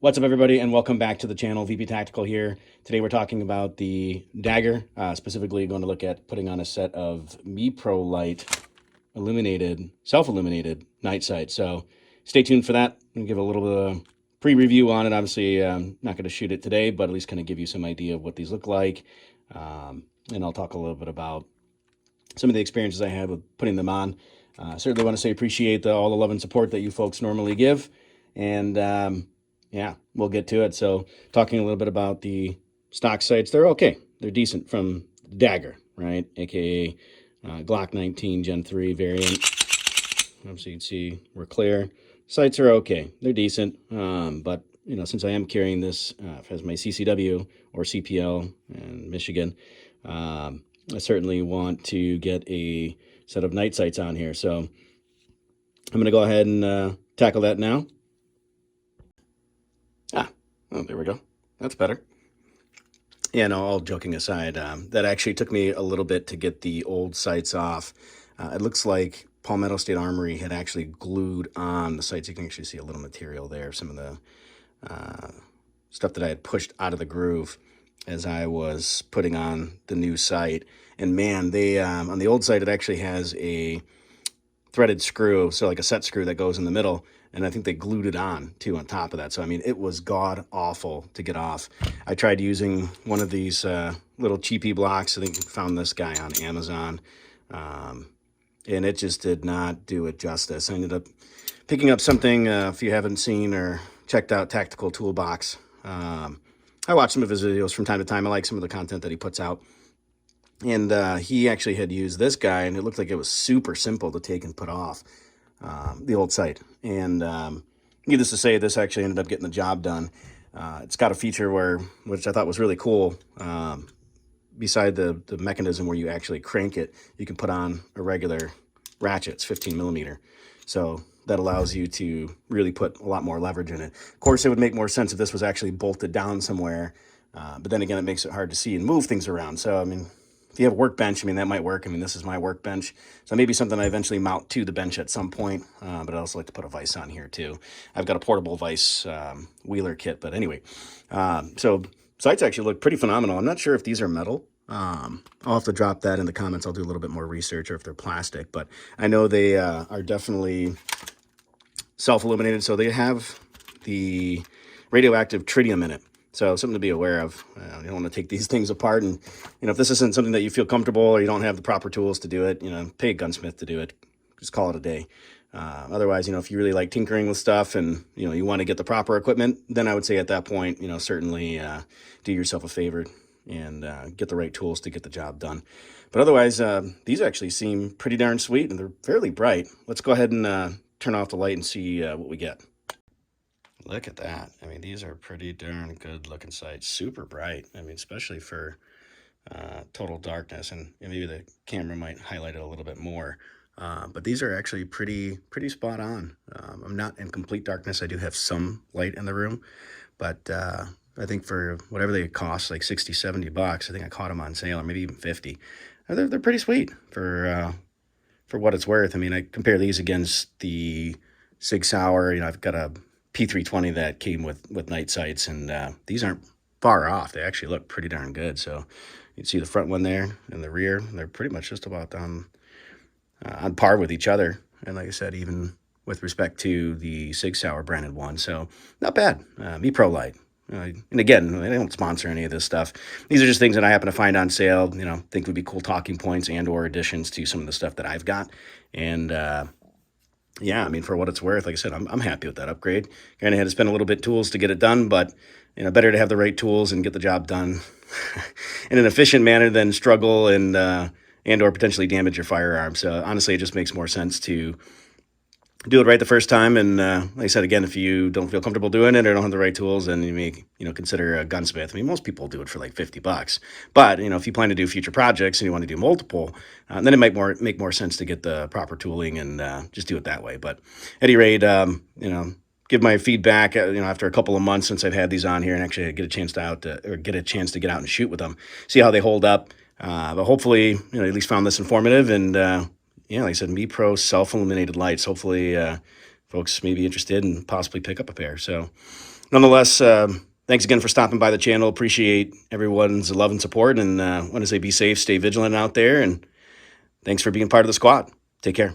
What's up, everybody, and welcome back to the channel. VP Tactical here. Today we're talking about the Dagger, specifically going to look at putting on a set of MiPro Light illuminated, self-illuminated night sight. So stay tuned for that. I'm going to give a little bit of pre-review on it. Obviously, I'm not going to shoot it today, but at least kind of give you some idea of what these look like. And I'll talk a little bit about some of the experiences I had with putting them on. Certainly want to say appreciate all the love and support that you folks normally give. And yeah, we'll get to it. So talking a little bit about the stock sights, they're okay. They're decent from Dagger, right? AKA Glock 19 Gen 3 variant. Obviously you can see we're clear. Sights are okay. They're decent. But you know, since I am carrying this as my CCW or CPL in Michigan, I certainly want to get a set of night sights on here. So I'm going to go ahead and tackle that now. Oh, there we go. That's better. Yeah, no, all joking aside, that actually took me a little bit to get the old sights off. It looks like Palmetto State Armory had actually glued on the sights. You can actually see a little material there, some of the stuff that I had pushed out of the groove as I was putting on the new sight. And man, they on the old sight, it actually has a threaded screw, so like a set screw that goes in the middle, and I think they glued it on too on top of that. So I mean, it was god awful to get off. I tried using one of these little cheapy blocks. I think I found this guy on Amazon, and it just did not do it justice. I ended up picking up something, if you haven't seen or checked out Tactical Toolbox. I watch some of his videos from time to time. I like some of the content that he puts out. And he actually had used this guy, and it looked like it was super simple to take and put off the old sight. And needless to say, this actually ended up getting the job done. It's got a feature which I thought was really cool. Beside the mechanism where you actually crank it, you can put on a regular ratchet. It's 15 millimeter. So that allows you to really put a lot more leverage in it. Of course, it would make more sense if this was actually bolted down somewhere. But then again, it makes it hard to see and move things around. So, I mean, if you have a workbench, I mean, that might work. I mean, this is my workbench. So maybe something I eventually mount to the bench at some point. But I'd also like to put a vise on here too. I've got a portable vise wheeler kit. But anyway, so sights actually look pretty phenomenal. I'm not sure if these are metal. I'll have to drop that in the comments. I'll do a little bit more research, or if they're plastic. But I know they are definitely self-illuminated. So they have the radioactive tritium in it. So something to be aware of. You don't want to take these things apart. And, you know, if this isn't something that you feel comfortable, or you don't have the proper tools to do it, you know, pay a gunsmith to do it. Just call it a day. Otherwise, you know, if you really like tinkering with stuff and, you know, you want to get the proper equipment, then I would say at that point, you know, certainly do yourself a favor and get the right tools to get the job done. But otherwise, these actually seem pretty darn sweet, and they're fairly bright. Let's go ahead and turn off the light and see what we get. Look at that. I mean, these are pretty darn good looking sights. Super bright. I mean, especially for total darkness. And maybe the camera might highlight it a little bit more. But these are actually pretty spot on. I'm not in complete darkness. I do have some light in the room. But I think for whatever they cost, like 60, 70 bucks, I think I caught them on sale, or maybe even 50. They're pretty sweet for what it's worth. I mean, I compare these against the Sig Sauer. You know, I've got a P320 that came with night sights, and these aren't far off. They actually look pretty darn good. So you can see the front one there and the rear. They're pretty much just about on par with each other. And like I said, even with respect to the Sig Sauer branded one. So not bad. MiPro Light. And again, they don't sponsor any of this stuff. These are just things that I happen to find on sale, you know, think would be cool talking points and or additions to some of the stuff that I've got. And yeah, I mean, for what it's worth, like I said, I'm happy with that upgrade. Kind of had to spend a little bit of tools to get it done, but, you know, better to have the right tools and get the job done in an efficient manner than struggle and or potentially damage your firearm. So honestly, it just makes more sense to do it right the first time. And like I said, again, if you don't feel comfortable doing it or don't have the right tools, then you may, you know, consider a gunsmith. I mean, most people do it for like 50 bucks. But, you know, if you plan to do future projects and you want to do multiple, then it might make more sense to get the proper tooling and just do it that way. But at any rate, you know, give my feedback, you know, after a couple of months since I've had these on here, and actually get a chance to get out and shoot with them, see how they hold up. But hopefully, you know, at least found this informative. And yeah, like I said, MiPro self-illuminated lights. Hopefully, folks may be interested and possibly pick up a pair. So Nonetheless, thanks again for stopping by the channel. Appreciate everyone's love and support, and want to say be safe, stay vigilant out there, and thanks for being part of the squad. Take care.